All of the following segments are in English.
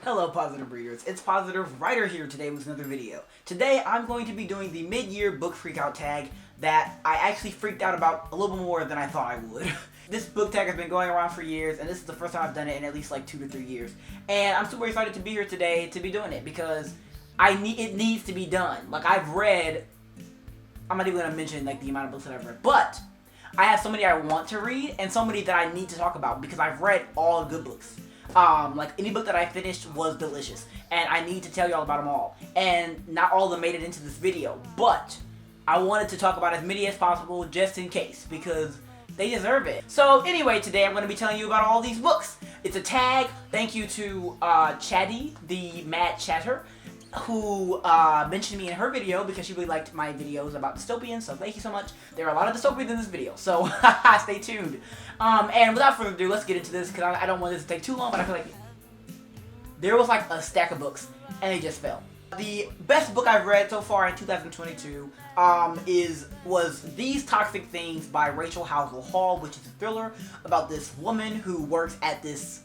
Hello Positive Readers, it's Positive Writer here today with another video. Today I'm going to be doing the mid-year book freakout tag that I actually freaked out about a little bit more than I thought I would. This book tag has been going around for years, and this is the first time I've done it in at least like 2 to 3 years. And I'm super excited to be here today to be doing it because it needs to be done. Like I'm not even going to mention like the amount of books that I've read, but I have so many I want to read and so many that I need to talk about because I've read all good books. Like any book that I finished was delicious, and I need to tell y'all about them all. And not all of them made it into this video, but I wanted to talk about as many as possible just in case, because they deserve it. So anyway, today I'm going to be telling you about all these books. It's a tag. Thank you to Chatty, the Mad Chatter, who mentioned me in her video because she really liked my videos about dystopians, so thank you so much. There are a lot of dystopians in this video, so stay tuned. And without further ado, let's get into this because I don't want this to take too long, but I feel like there was like a stack of books and they just fell. The best book I've read so far in 2022 was These Toxic Things by Rachel Howzell Hall, which is a thriller about this woman who works at this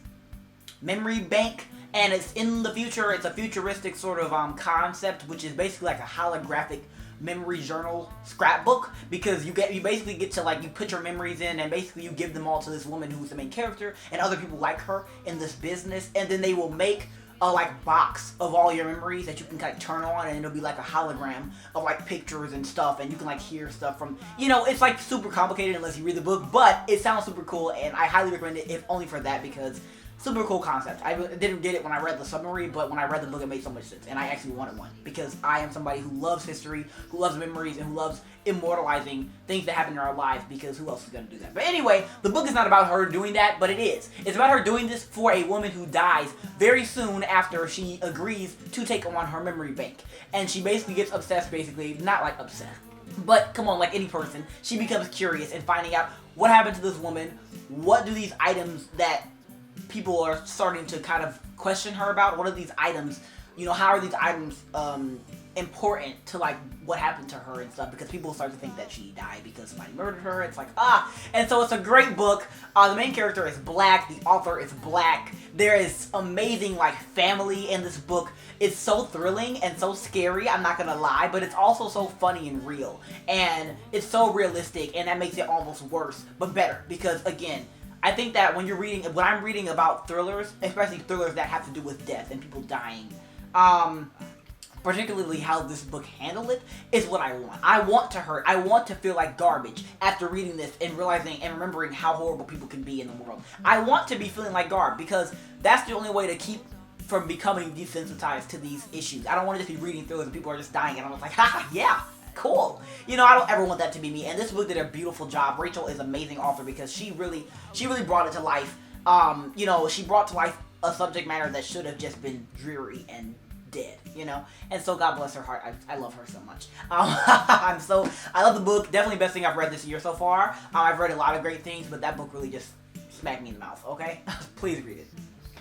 memory bank. And it's in the future. It's a futuristic sort of concept, which is basically like a holographic memory journal scrapbook, because you basically get to like, you put your memories in and basically you give them all to this woman who's the main character and other people like her in this business, and then they will make a like box of all your memories that you can kind of turn on, and it'll be like a hologram of like pictures and stuff, and you can like hear stuff from, you know, it's like super complicated unless you read the book, but it sounds super cool and I highly recommend it, if only for that, because super cool concept. I didn't get it when I read the summary, but when I read the book it made so much sense, and I actually wanted one because I am somebody who loves history, who loves memories, and who loves immortalizing things that happen in our lives, because who else is going to do that? But anyway, the book is not about her doing that, but it is. It's about her doing this for a woman who dies very soon after she agrees to take on her memory bank. And she basically gets obsessed, basically, not like obsessed, but come on, like any person, she becomes curious in finding out what happened to this woman, what do these items that people are starting to kind of question her about, what are these items, you know, how are these items important to like what happened to her and stuff, because people start to think that she died because somebody murdered her. It's like, and so it's a great book. The main character is black, the author is black, there is amazing like family in this book. It's so thrilling and so scary, I'm not gonna lie, but it's also so funny and real, and it's so realistic, and that makes it almost worse, but better, because again, I think that when I'm reading about thrillers, especially thrillers that have to do with death and people dying, particularly how this book handled it, is what I want. I want to hurt. I want to feel like garbage after reading this and realizing and remembering how horrible people can be in the world. I want to be feeling like garbage, because that's the only way to keep from becoming desensitized to these issues. I don't want to just be reading thrillers and people are just dying and I'm just like, haha, yeah, cool. You know, I don't ever want that to be me, and this book did a beautiful job. Rachel is an amazing author because she really brought it to life. You know, she brought to life a subject matter that should have just been dreary and dead, you know, and so God bless her heart. I love her so much. I love the book. Definitely best thing I've read this year so far. I've read a lot of great things, but that book really just smacked me in the mouth, okay? Please read it.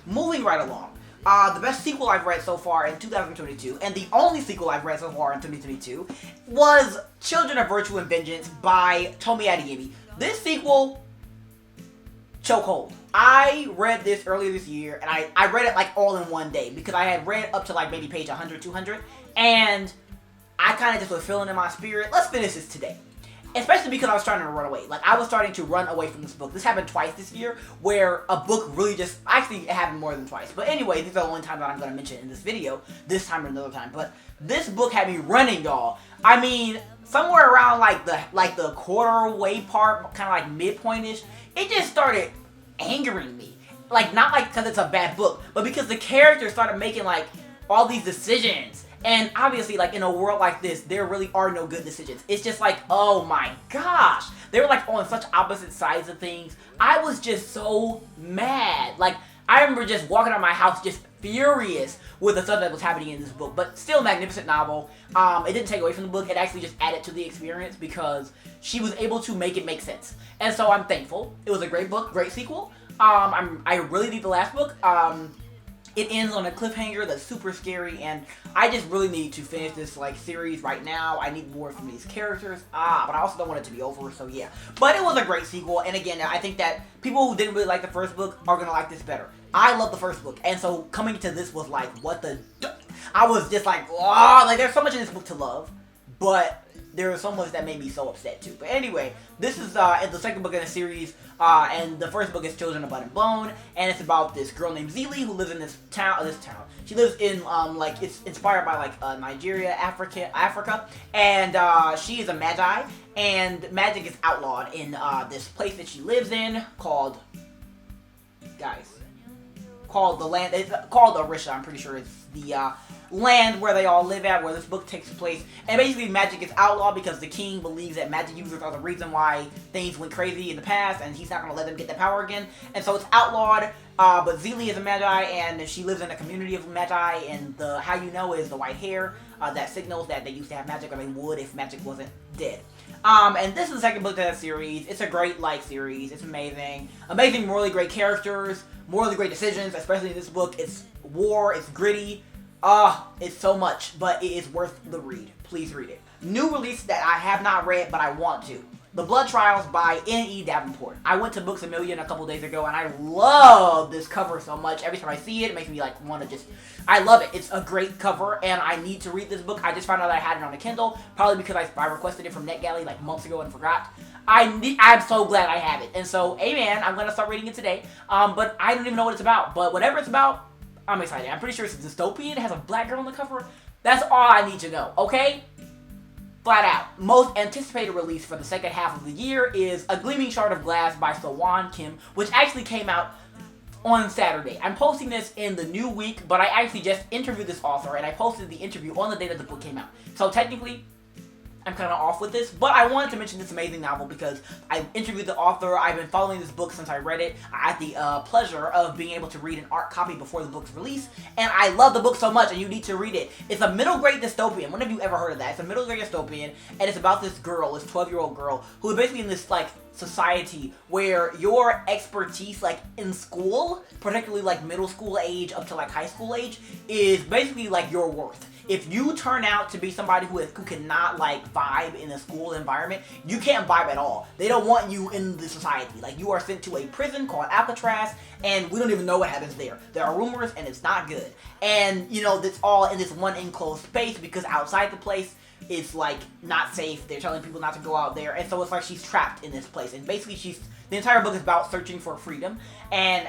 Moving right along. The best sequel I've read so far in 2022, and the only sequel I've read so far in 2022, was Children of Virtue and Vengeance by Tomi Adeyemi. This sequel, chokehold. I read this earlier this year, and I read it like all in one day, because I had read up to like maybe page 100, 200, and I kind of just was feeling in my spirit, let's finish this today. Especially because I was starting to run away. Like, I was starting to run away from this book. This happened twice this year, where a book really just... Actually, it happened more than twice. But anyway, these are the only times that I'm going to mention in this video. This time or another time. But this book had me running, y'all. I mean, somewhere around, like the quarter way part, kind of like midpoint-ish, it just started angering me. Like, not like because it's a bad book, but because the characters started making, like, all these decisions. And obviously, like, in a world like this, there really are no good decisions. It's just like, oh my gosh. They were, like, on such opposite sides of things. I was just so mad. Like, I remember just walking out of my house just furious with the stuff that was happening in this book. But still a magnificent novel. It didn't take away from the book. It actually just added to the experience because she was able to make it make sense. And so I'm thankful. It was a great book, great sequel. I really need the last book. it ends on a cliffhanger that's super scary, and I just really need to finish this like series right now. I need more from these characters, but I also don't want it to be over, so yeah. But it was a great sequel, and again, I think that people who didn't really like the first book are gonna like this better. I love the first book, and so coming to this was like, what the... I was just like, oh, like there's so much in this book to love, but there was so much that made me so upset too. But anyway, this is the second book in the series, and the first book is Children of Blood and Bone, and it's about this girl named Zelie who lives in this town. She lives in like, it's inspired by like Nigeria, Africa, and she is a magi, and magic is outlawed in this place that she lives in called, called the land. It's called Orisha. I'm pretty sure it's the land where they all live at, where this book takes place. And basically magic is outlawed because the king believes that magic users are the reason why things went crazy in the past, and he's not going to let them get that power again. And so it's outlawed, but Zelie is a magi, and she lives in a community of magi, and the how you know is the white hair that signals that they used to have magic, or they would if magic wasn't dead. And this is the second book of that series. It's a great, like, series. It's amazing. Amazing, morally great characters, morally great decisions, especially in this book. It's war, it's gritty. It's so much, but it is worth the read. Please read it. New release that I have not read, but I want to. The Blood Trials by N.E. Davenport. I went to Books A Million a couple days ago, and I love this cover so much. Every time I see it, it makes me, like, want to just... I love it. It's a great cover, and I need to read this book. I just found out I had it on a Kindle, probably because I requested it from NetGalley, like, months ago and forgot. I'm so glad I have it. And so, amen, I'm going to start reading it today. But I don't even know what it's about. But whatever it's about, I'm excited. I'm pretty sure it's a dystopian. It has a black girl on the cover. That's all I need to know, okay? Flat out. Most anticipated release for the second half of the year is A Gleaming Shard of Glass by Sowon Kim, which actually came out on Saturday. I'm posting this in the new week, but I actually just interviewed this author, and I posted the interview on the day that the book came out. So technically, I'm kind of off with this, but I wanted to mention this amazing novel because I interviewed the author. I've been following this book since I read it. I had the pleasure of being able to read an art copy before the book's release, and I love the book so much, and you need to read it. It's a middle grade dystopian. When have you ever heard of that? It's a middle grade dystopian, and it's about this girl, this 12-year-old girl, who is basically in this, like, society where your expertise, like, in school, particularly, like, middle school age up to, like, high school age, is basically, like, your worth. If you turn out to be somebody who cannot, like, vibe in a school environment, you can't vibe at all. They don't want you in the society. Like, you are sent to a prison called Alcatraz, and we don't even know what happens there. There are rumors, and it's not good. And, you know, it's all in this one enclosed space because outside the place, it's, like, not safe. They're telling people not to go out there, and so it's like she's trapped in this place. And basically, the entire book is about searching for freedom and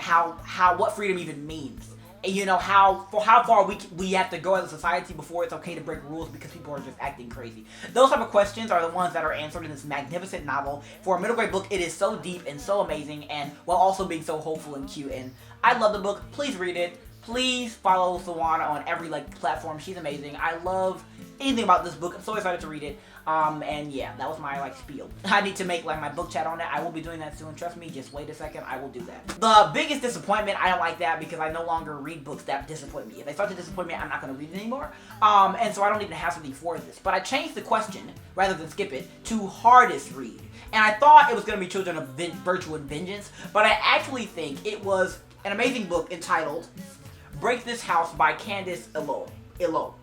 what freedom even means. And, you know, how far we have to go as a society before it's okay to break rules because people are just acting crazy. Those type of questions are the ones that are answered in this magnificent novel. For a middle grade book, it is so deep and so amazing, and while also being so hopeful and cute. And I love the book. Please read it. Please follow Sowon on every, like, platform. She's amazing. I love anything about this book. I'm so excited to read it. And yeah, that was my, like, spiel. I need to make, like, my book chat on it. I will be doing that soon. Trust me, just wait a second. I will do that. The biggest disappointment, I don't like that because I no longer read books that disappoint me. If they start to disappoint me, I'm not going to read it anymore. And so I don't even have something for this. But I changed the question, rather than skip it, to hardest read. And I thought it was going to be Children of Virtue and Vengeance, but I actually think it was an amazing book entitled Break This House by Candice Iloh.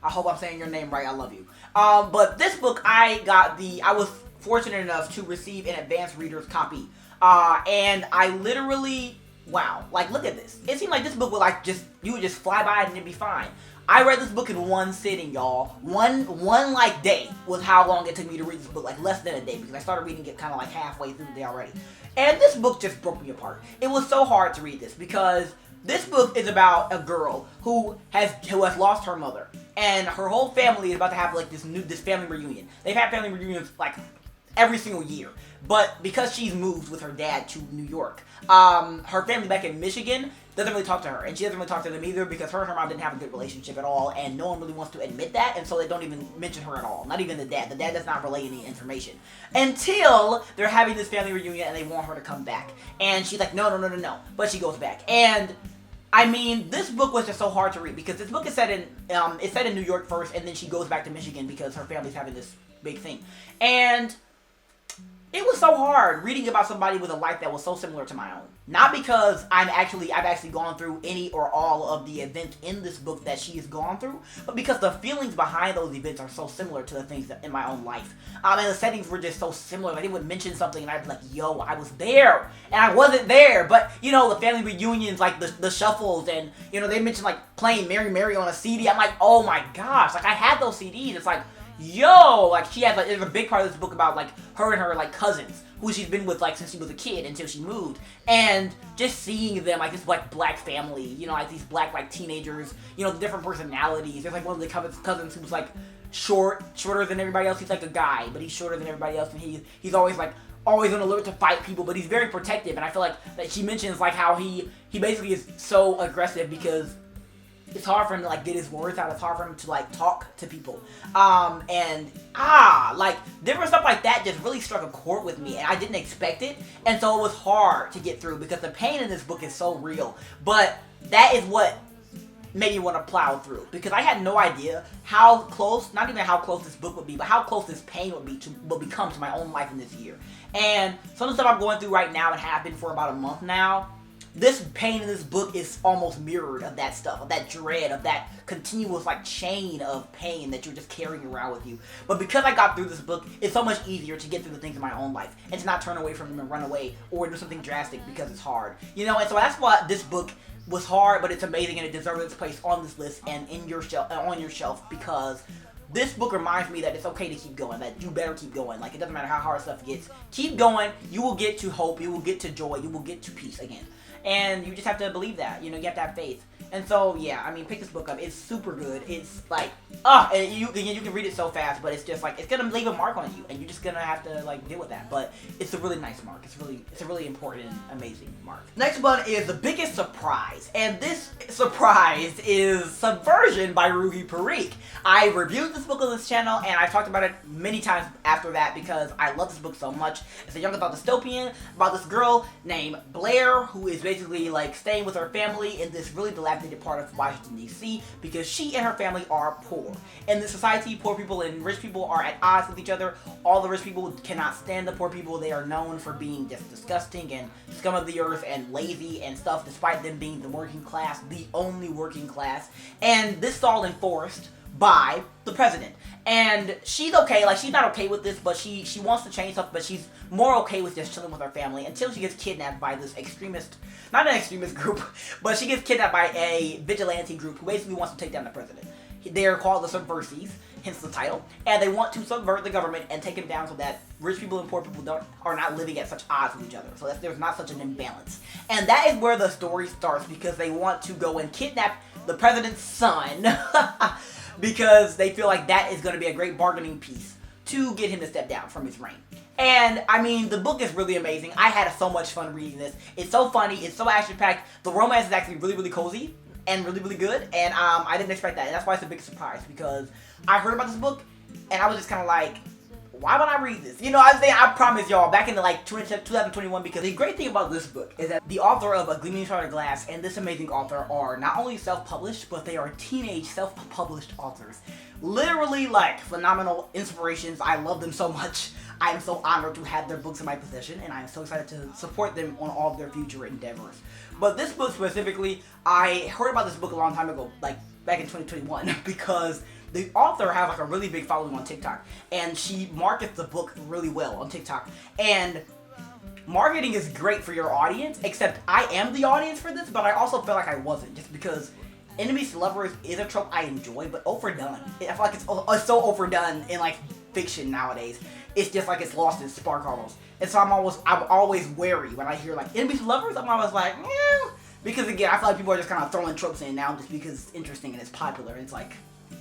I hope I'm saying your name right. I love you. But this book, I was fortunate enough to receive an advanced reader's copy. And I literally, wow, like, look at this. It seemed like this book would, like, you would just fly by it and it'd be fine. I read this book in one sitting, y'all. One like, day was how long it took me to read this book, like, less than a day, because I started reading it kind of, like, halfway through the day already. And this book just broke me apart. It was so hard to read this, because this book is about a girl who has lost her mother, and her whole family is about to have, like, this family reunion. They've had family reunions, like, every single year, but because she's moved with her dad to New York, her family back in Michigan doesn't really talk to her, and she doesn't really talk to them either because her and her mom didn't have a good relationship at all, and no one really wants to admit that, and so they don't even mention her at all. Not even the dad. The dad does not relay any information until they're having this family reunion and they want her to come back, and she's like, no, but she goes back. And I mean, this book was just so hard to read because this book is set in New York first, and then she goes back to Michigan because her family's having this big thing. And it was so hard reading about somebody with a life that was so similar to my own. Not because I've actually gone through any or all of the events in this book that she has gone through, but because the feelings behind those events are so similar to the things that in my own life. And the settings were just so similar. Like, they would mention something and I'd be like, yo, I was there, and I wasn't there. But, you know, the family reunions, like the shuffles, and, you know, they mentioned, like, playing Mary Mary on a CD. I'm like, oh my gosh, like, I had those CDs. It's like, yo, like, she has, like, there's a big part of this book about, like, her and her, like, cousins, who she's been with, like, since she was a kid until she moved, and just seeing them, like, this, like, black family, you know, like, these black, like, teenagers, you know, the different personalities. There's, like, one of the cousins who's, like, shorter than everybody else. He's, like, a guy, but he's shorter than everybody else, and he's always, like, always on alert to fight people, but he's very protective, and I feel like that she mentions, like, how he basically is so aggressive because it's hard for him to, like, get his words out. It's hard for him to, like, talk to people. Like, different stuff like that just really struck a chord with me, and I didn't expect it, and so it was hard to get through because the pain in this book is so real. But that is what made me want to plow through, because I had no idea how close, not even how close this book would be, but how close this pain would become to my own life in this year. And some of the stuff I'm going through right now and have been for about a month now, this pain in this book is almost mirrored of that stuff, of that dread, of that continuous, like, chain of pain that you're just carrying around with you. But because I got through this book, it's so much easier to get through the things in my own life and to not turn away from them and run away or do something drastic because it's hard. You know, and so that's why this book was hard, but it's amazing, and it deserves its place on this list and in your shelf, on your shelf, because this book reminds me that it's okay to keep going, that you better keep going. Like, it doesn't matter how hard stuff gets. Keep going. You will get to hope. You will get to joy. You will get to peace again. And you just have to believe that. You know, you have to have faith. And so, yeah, I mean, pick this book up. It's super good. It's like, and you can read it so fast, but it's just like, it's gonna leave a mark on you, and you're just gonna have to, like, deal with that. But it's a really nice mark. It's a really important and amazing mark. Next one is the biggest surprise, and this surprise is Subversion by Ruhi Parikh. I reviewed this book on this channel, and I've talked about it many times after that because I love this book so much. It's a young adult dystopian about this girl named Blair who is basically, like, staying with her family in this really dilapidated part of Washington, D.C. because she and her family are poor. In this society, poor people and rich people are at odds with each other. All the rich people cannot stand the poor people. They are known for being just disgusting and scum of the earth and lazy and stuff, despite them being the working class, the only working class. And this is all enforced by the president. And she's okay, like, she's not okay with this, but she wants to change stuff, but she's more okay with just chilling with her family until she gets kidnapped by this extremist, not an extremist group, but she gets kidnapped by a vigilante group who basically wants to take down the president. They're called the Subversies, hence the title, and they want to subvert the government and take him down so that rich people and poor people are not living at such odds with each other, so that there's not such an imbalance. And that is where the story starts, because they want to go and kidnap the president's son because they feel like that is going to be a great bargaining piece to get him to step down from his reign. And, I mean, the book is really amazing. I had so much fun reading this. It's so funny. It's so action-packed. The romance is actually really, really cozy and really, really good. And I didn't expect that. And that's why it's a big surprise, because I heard about this book, and I was just kind of like, why would I read this? You know, I promise y'all, back in like 2021, because the great thing about this book is that the author of A Gleaming Shard Glass and this amazing author are not only self-published, but they are teenage self-published authors. Literally, like, phenomenal inspirations. I love them so much. I am so honored to have their books in my possession, and I am so excited to support them on all of their future endeavors. But this book specifically, I heard about this book a long time ago, like back in 2021, because the author has, like, a really big following on TikTok, and she markets the book really well on TikTok. And marketing is great for your audience, except I am the audience for this, but I also felt like I wasn't, just because enemies to lovers is a trope I enjoy, but overdone. I feel like it's so overdone in, like, fiction nowadays. It's just like it's lost its spark almost. And so I'm always wary when I hear, like, enemies to lovers. I'm always like, yeah, because again, I feel like people are just kind of throwing tropes in now just because it's interesting and it's popular. It's like,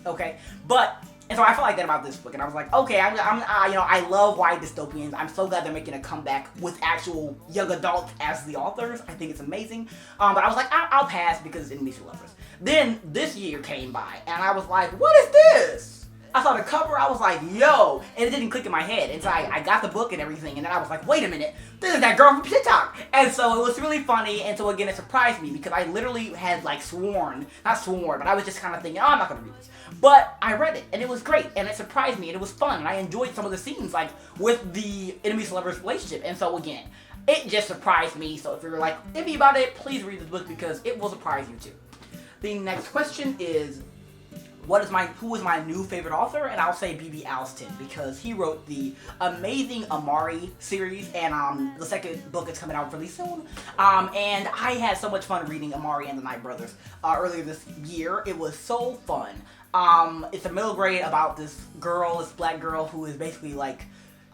okay, and so I felt like that about this book, and I was like, okay, you know, I love YA dystopians. I'm so glad they're making a comeback with actual young adults as the authors. I think it's amazing. But I was like, I'll pass because it's enemies to lovers. Then this year came by, and I was like, what is this? I saw the cover, I was like, yo, and it didn't click in my head. And so I got the book and everything, and then I was like, wait a minute, this is that girl from TikTok. And so it was really funny, and so again, it surprised me, because I literally had, like, not sworn, but I was just kind of thinking, oh, I'm not going to read this. But I read it, and it was great, and it surprised me, and it was fun, and I enjoyed some of the scenes, like, with the enemies to lovers relationship. And so again, it just surprised me. So if you're like iffy about it, please read this book because it will surprise you too. The next question is, who is my new favorite author? And I'll say B.B. Alston because he wrote the amazing Amari series, and the second book is coming out really soon. And I had so much fun reading Amari and the Night Brothers earlier this year. It was so fun. It's a middle grade about this black girl who is basically like,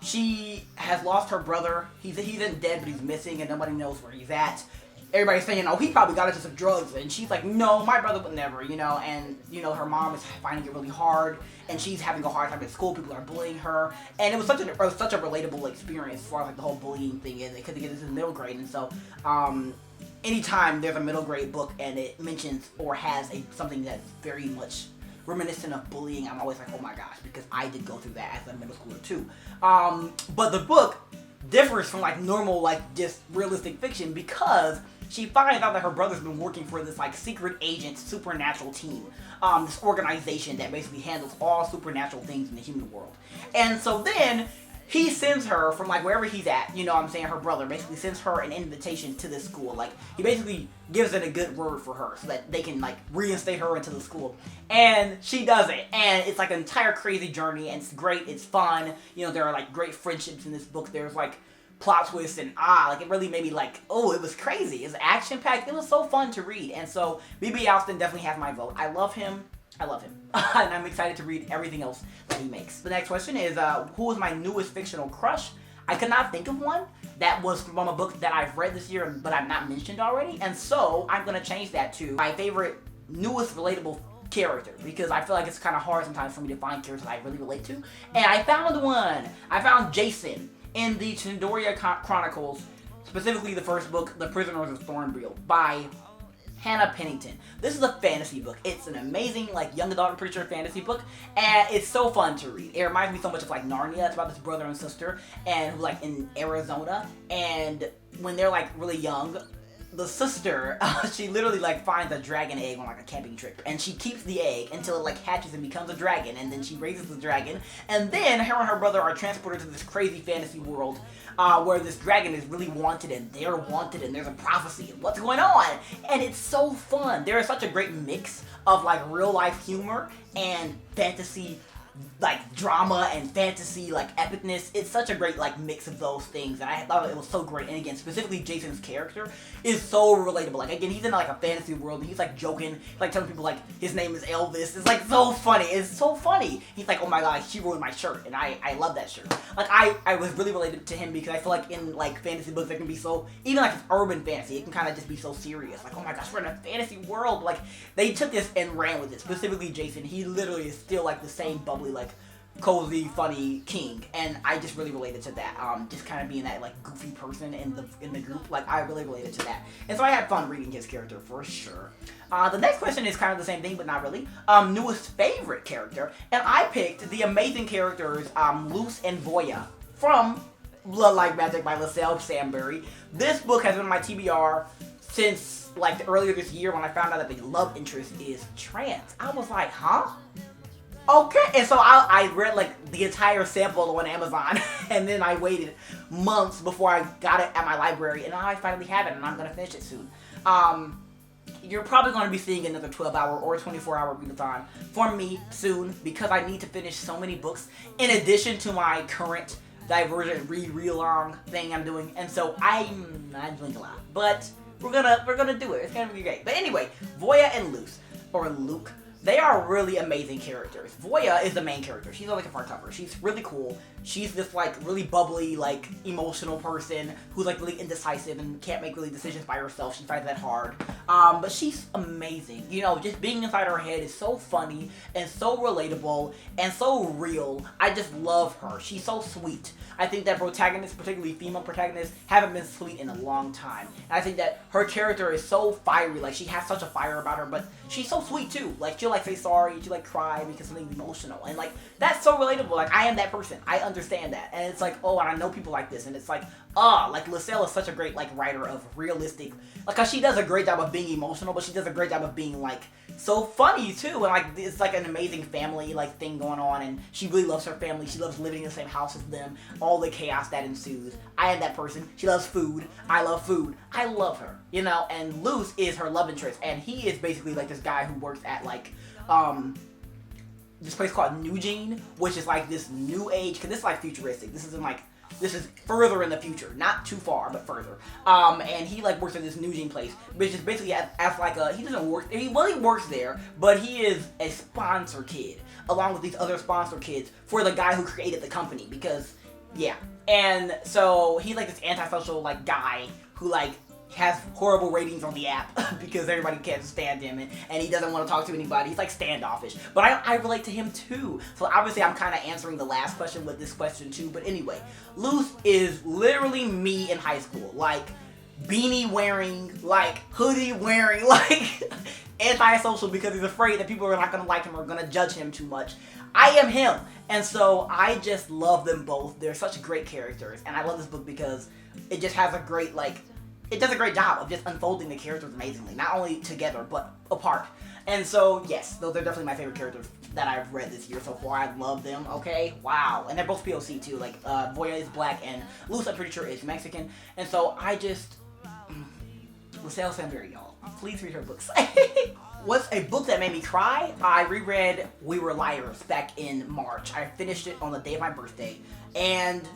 she has lost her brother. He's in dead, but he's missing, and nobody knows where he's at. Everybody's saying, oh, he probably got into some drugs, and she's like, no, my brother would never, and, her mom is finding it really hard, and she's having a hard time at school, people are bullying her, and it was such a relatable experience as far as, like, the whole bullying thing is, because again, this is middle grade, and so, anytime there's a middle grade book, and it mentions, or has something that's very much reminiscent of bullying, I'm always like, oh my gosh, because I did go through that as a middle schooler, too. But the book differs from, like, normal, like, just realistic fiction, because she finds out that her brother's been working for this, like, secret agent supernatural team. This organization that basically handles all supernatural things in the human world. And so then, he sends her from, like, wherever he's at, her brother basically sends her an invitation to this school. Like, he basically gives it a good word for her so that they can, like, reinstate her into the school. And she does it. And it's, like, an entire crazy journey, and it's great, it's fun. There are, like, great friendships in this book. There's, like, plot twists, and like, it really made me like, oh, it was crazy. It's action-packed. It was so fun to read. And so B.B. Alston definitely has my vote. I love him. And I'm excited to read everything else that he makes. The next question is, who is my newest fictional crush? I could not think of one that was from a book that I've read this year, but I've not mentioned already. And so I'm going to change that to my favorite, newest relatable character, because I feel like it's kind of hard sometimes for me to find characters I really relate to. And I found one. I found Jason in the Tindoria Chronicles, specifically the first book, The Prisoners of Thornbrill, by Hannah Pennington. This is a fantasy book. It's an amazing, like, young adult, I'm pretty sure, fantasy book, and it's so fun to read. It reminds me so much of, like, Narnia. It's about this brother and sister, and, like, in Arizona, and when they're, like, really young, the sister, she literally, like, finds a dragon egg on, like, a camping trip, and she keeps the egg until it, like, hatches and becomes a dragon, and then she raises the dragon, and then her and her brother are transported to this crazy fantasy world, where this dragon is really wanted, and they're wanted, and there's a prophecy, and what's going on? And it's so fun. There is such a great mix of, like, real-life humor and fantasy, like, drama and fantasy, like, epicness. It's such a great, like, mix of those things, and I thought it was so great. And again, specifically Jason's character is so relatable. Like, again, he's in, like, a fantasy world, and he's, like, joking, like, telling people, like, his name is Elvis. It's, like, so funny. It's so funny. He's like, oh my god, she ruined my shirt, and I love that shirt. Like, I was really related to him because I feel like in, like, fantasy books, it can be so, even, like, it's urban fantasy, it can kind of just be so serious. Like, oh my gosh, we're in a fantasy world. Like, they took this and ran with it. Specifically Jason, he literally is still, like, the same bubbly, like, cozy, funny king, and I just really related to that. Just kind of being that, like, goofy person in the group. Like, I really related to that, and so I had fun reading his character for sure. The next question is kind of the same thing, but not really. Newest favorite character, and I picked the amazing characters Luce and Voya from Blood Like Magic by Liselle Sambury. This book has been on my TBR since, like, earlier this year when I found out that the love interest is trans. I was like, huh? Okay, and so I read, like, the entire sample on Amazon, and then I waited months before I got it at my library, and now I finally have it, and I'm going to finish it soon. You're probably going to be seeing another 12-hour or 24-hour readathon from me soon, because I need to finish so many books, in addition to my current Divergent read-along thing I'm doing, and so I'm doing a lot, but we're gonna do it. It's gonna be great. But anyway, Voya and Luce, or Luke, they are really amazing characters. Voya is the main character. She's always a hardcover. She's really cool. She's this, like, really bubbly, like, emotional person who's, like, really indecisive and can't make really decisions by herself. She finds that hard. But she's amazing. You know, just being inside her head is so funny and so relatable and so real. I just love her. She's so sweet. I think that protagonists, particularly female protagonists, haven't been sweet in a long time. And I think that her character is so fiery. Like, she has such a fire about her, but she's so sweet, too. Like, she'll, like, say sorry. She'll, like, cry because something's emotional. And, like, that's so relatable. Like, I am that person. I understand that. And it's like, oh, and I know people like this. And it's like, like Liselle is such a great like writer of realistic, like, cause she does a great job of being emotional, but she does a great job of being like so funny too, and like it's like an amazing family like thing going on, and she really loves her family. She loves living in the same house as them, all the chaos that ensues. I am that person. She loves food. I love food. I love her, you know. And Luce is her love interest, and he is basically like this guy who works at like this place called New Gene, which is like this new age, because this is like futuristic. This isn't like, this is further in the future, not too far, but further. And he like works at this New Gene place, which is basically as like a, he doesn't work, he works there, but he is a sponsor kid, along with these other sponsor kids for the guy who created the company, because, yeah. And so he's like this antisocial like guy who like has horrible ratings on the app because everybody can't stand him, and he doesn't want to talk to anybody. He's like standoffish, but I relate to him too. So obviously I'm kind of answering the last question with this question too. But anyway, Luce is literally me in high school, like beanie wearing, like hoodie wearing, like antisocial because he's afraid that people are not gonna like him or gonna judge him too much. I am him, and so I just love them both. They're such great characters, and I love this book because it just has a great like, it does a great job of just unfolding the characters amazingly, not only together, but apart. And so, yes, those are definitely my favorite characters that I've read this year so far. I love them, okay? Wow. And they're both POC, too. Like, Voya is black, and Luce, I'm pretty sure, is Mexican. And so, I just... Liselle Sambury, y'all. Please read her books. What's a book that made me cry? I reread We Were Liars back in March. I finished it on the day of my birthday. And,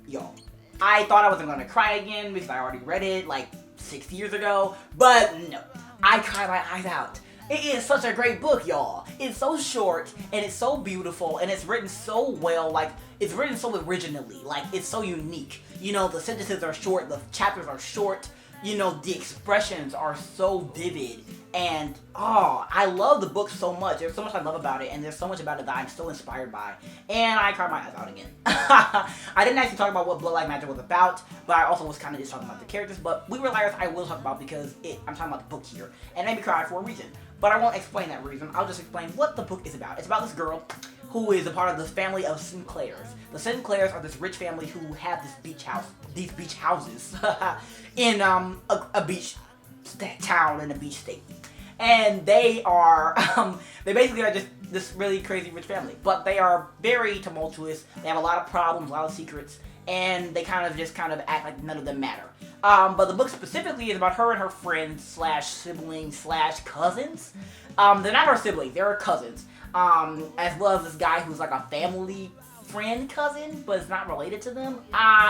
y'all, I thought I wasn't going to cry again because I already read it like 6 years ago, but no, I cried my eyes out. It is such a great book, y'all. It's so short, and it's so beautiful, and it's written so well, like, it's written so originally, like, it's so unique. You know, the sentences are short, the chapters are short, you know, the expressions are so vivid, and, oh, I love the book so much. There's so much I love about it, and there's so much about it that I'm still inspired by, and I cried my eyes out again. I didn't actually talk about what Blood Like Magic was about, but I also was kind of just talking about the characters, but We Were Liars I will talk about because I'm talking about the book here, and it made me cry for a reason. But I won't explain that reason. I'll just explain what the book is about. It's about this girl who is a part of this family of Sinclairs. The Sinclairs are this rich family who have this beach house, these beach houses in a beach town in a beach state. And they are, they basically are just this really crazy rich family. But they are very tumultuous. They have a lot of problems, a lot of secrets, and they kind of act like none of them matter. But the book specifically is about her and her friends slash siblings slash cousins. They're not her siblings, they're her cousins. As well as this guy who's like a family friend cousin, but it's not related to them.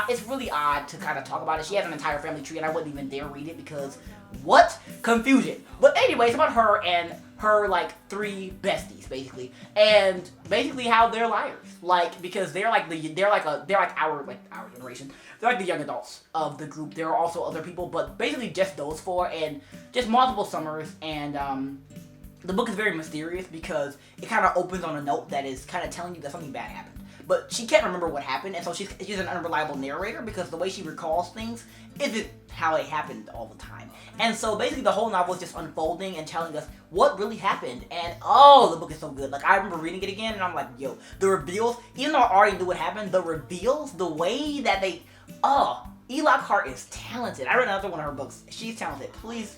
It's really odd to kind of talk about it. She has an entire family tree, and I wouldn't even dare read it because what? Confusion. But anyway, it's about her and her like 3 besties basically, and basically how they're liars, like because they're like our generation. They're like the young adults of the group. There are also other people, but basically just those 4 and just multiple summers. And the book is very mysterious because it kind of opens on a note that is kind of telling you that something bad happened. But she can't remember what happened, and so she's an unreliable narrator because the way she recalls things isn't how it happened all the time. And so basically the whole novel is just unfolding and telling us what really happened. And oh, the book is so good. Like, I remember reading it again, and I'm like, yo, the reveals, even though I already knew what happened, the reveals, the way that they, Lockhart is talented. I read another one of her books. She's talented. Please,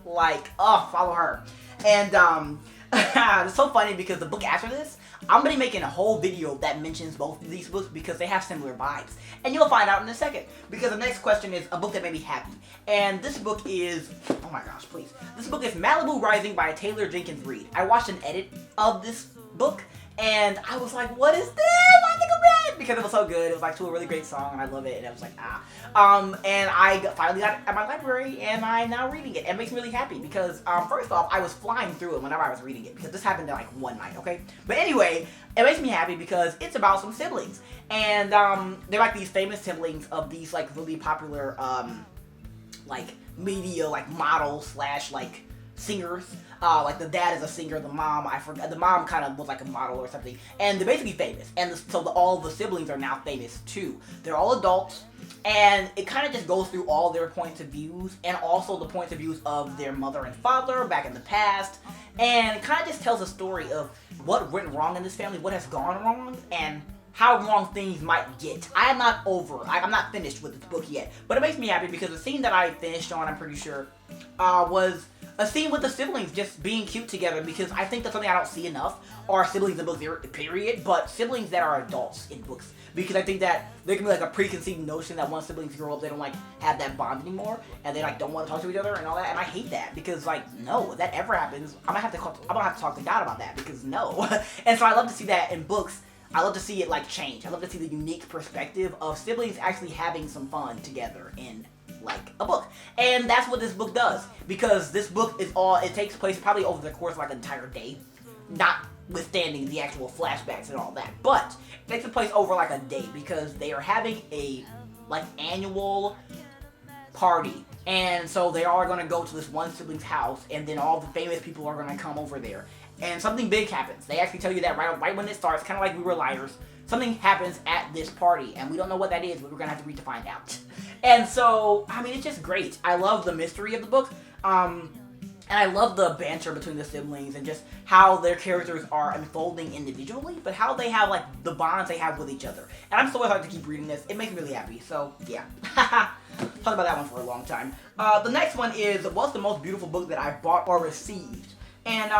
follow her. And it's so funny because the book after this, I'm going to be making a whole video that mentions both of these books because they have similar vibes. And you'll find out in a second. Because the next question is a book that made me happy. And this book is, oh my gosh, please. This book is Malibu Rising by Taylor Jenkins Reid. I watched an edit of this book, and I was like, what is this? I think I'm because it was so good. It was like to a really great song, and I love it. And I was like, and I finally got it at my library, and I'm now reading it. It makes me really happy because, first off, I was flying through it whenever I was reading it because this happened in like one night, okay? But anyway, it makes me happy because it's about some siblings, and they're like these famous siblings of these like really popular like media like models slash like singers. Like the dad is a singer, the mom, the mom kind of was like a model or something, and they're basically famous, and all the siblings are now famous too. They're all adults, and it kind of just goes through all their points of views, and also the points of views of their mother and father back in the past, and it kind of just tells a story of what went wrong in this family, what has gone wrong, and how wrong things might get. I am not over. I'm not finished with this book yet. But it makes me happy because the scene that I finished on, I'm pretty sure, was a scene with the siblings just being cute together, because I think that's something I don't see enough, are siblings in books, period, but siblings that are adults in books. Because I think that there can be like a preconceived notion that once siblings grow up, they don't like have that bond anymore, and they like don't want to talk to each other and all that, and I hate that, because like, no, if that ever happens, I'm gonna have to talk to God about that, because no. And so I love to see that in books. I love to see it like change. I love to see the unique perspective of siblings actually having some fun together in like a book. And that's what this book does, because this book is it takes place probably over the course of like an entire day, notwithstanding the actual flashbacks and all that, but it takes place over like a day, because they are having a like annual party, and so they are going to go to this one sibling's house, and then all the famous people are going to come over there, and something big happens. They actually tell you that right when it starts, kind of like We Were Liars. Something happens at this party, and we don't know what that is, but we're going to have to read to find out. And so, I mean, it's just great. I love the mystery of the book, and I love the banter between the siblings, and just how their characters are unfolding individually, but how they have, like, the bonds they have with each other. And I'm so excited to keep reading this. It makes me really happy, so, yeah. Talked about that one for a long time. The next one is, what's the most beautiful book that I've bought or received? And,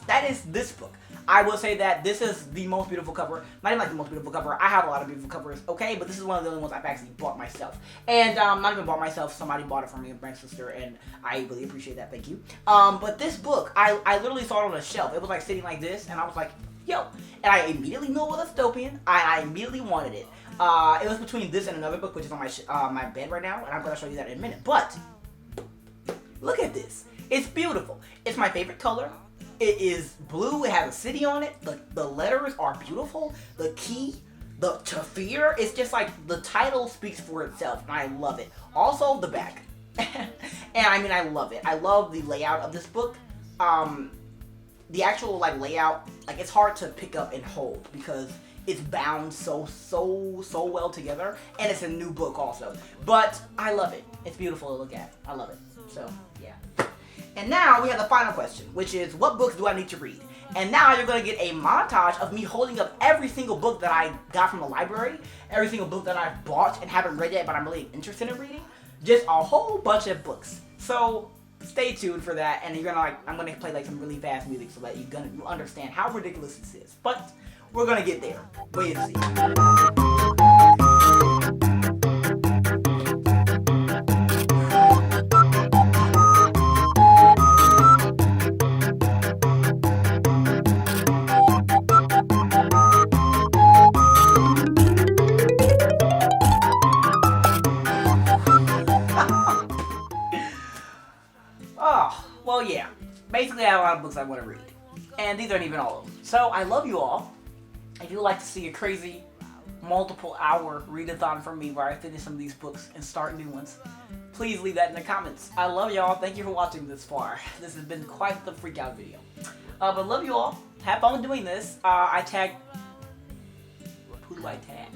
that is this book. I will say that this is the most beautiful cover. Not even like the most beautiful cover. I have a lot of beautiful covers, okay? But this is one of the only ones I've actually bought myself. And, not even bought myself. Somebody bought it for me, my sister, and I really appreciate that. Thank you. But this book, I literally saw it on a shelf. It was like sitting like this, and I was like, yo. And I immediately knew it was a dystopian. I immediately wanted it. It was between this and another book, which is on my bed right now, and I'm going to show you that in a minute. But, look at this. It's beautiful. It's my favorite color. It is blue. It has a city on it. The letters are beautiful. The key, the Tafir, it's just like the title speaks for itself, and I love it. Also, the back. And I mean, I love it. I love the layout of this book. The actual like layout, like it's hard to pick up and hold because it's bound so well together, and it's a new book also. But I love it. It's beautiful to look at. I love it. So yeah. And now we have the final question, which is, what books do I need to read? And now you're going to get a montage of me holding up every single book that I got from the library, every single book that I've bought and haven't read yet, but I'm really interested in reading. Just a whole bunch of books. So stay tuned for that, and you're gonna I'm gonna play like some really fast music so that you understand how ridiculous this is. But we're gonna get there. Wait and see. Well, yeah. Basically, I have a lot of books I want to read. And these aren't even all of them. So, I love you all. If you would like to see a crazy, multiple-hour readathon from me where I finish some of these books and start new ones, please leave that in the comments. I love y'all. Thank you for watching this far. This has been quite the freak-out video. But love you all. Have fun doing this. I tag... Who do I tag?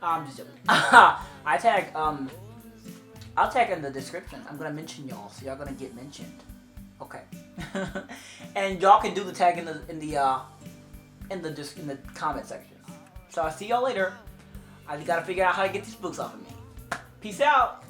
I'm just joking. I tag, I'll tag in the description. I'm gonna mention y'all, so y'all gonna get mentioned. Okay. And y'all can do the tag in the comment section. So I'll see y'all later. I gotta figure out how to get these books off of me. Peace out.